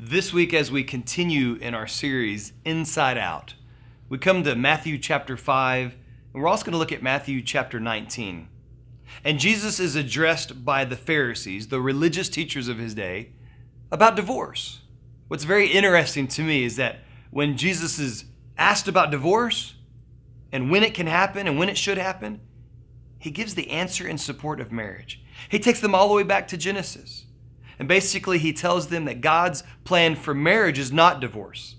This week, as we continue in our series, Inside Out, we come to Matthew chapter 5, and we're also going to look at Matthew chapter 19. And Jesus is addressed by the Pharisees, the religious teachers of his day, about divorce. What's very interesting to me is that when Jesus is asked about divorce and when it can happen and when it should happen, he gives the answer in support of marriage. He takes them all the way back to Genesis. And basically, he tells them that God's plan for marriage is not divorce.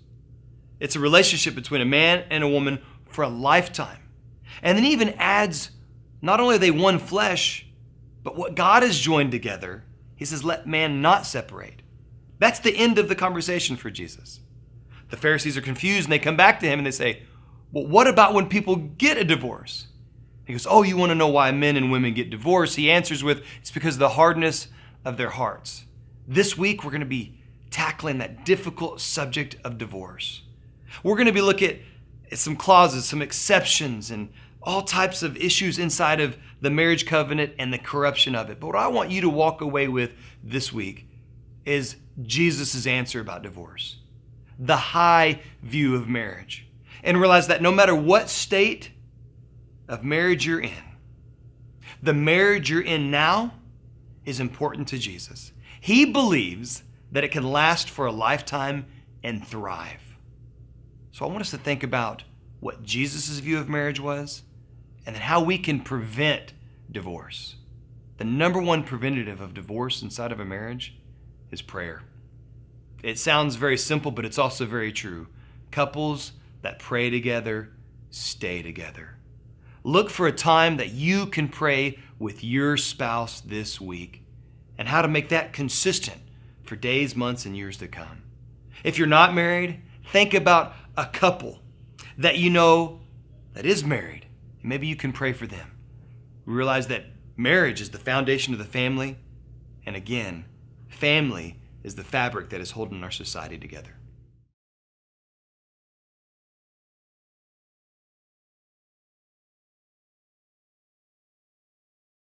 It's a relationship between a man and a woman for a lifetime. And then he even adds, not only are they one flesh, but what God has joined together, he says, let man not separate. That's the end of the conversation for Jesus. The Pharisees are confused and they come back to him and they say, well, what about when people get a divorce? He goes, oh, you want to know why men and women get divorced? He answers with, it's because of the hardness of their hearts. This week, we're going to be tackling that difficult subject of divorce. We're going to be looking at some clauses, some exceptions, and all types of issues inside of the marriage covenant and the corruption of it. But what I want you to walk away with this week is Jesus' answer about divorce, the high view of marriage, and realize that no matter what state of marriage you're in, the marriage you're in now is important to Jesus. He believes that it can last for a lifetime and thrive. So I want us to think about what Jesus' view of marriage was and then how we can prevent divorce. The number one preventative of divorce inside of a marriage is prayer. It sounds very simple, but it's also very true. Couples that pray together stay together. Look for a time that you can pray with your spouse this week and how to make that consistent for days, months, and years to come. If you're not married, think about a couple that you know that is married, and maybe you can pray for them. Realize that marriage is the foundation of the family, and again, family is the fabric that is holding our society together.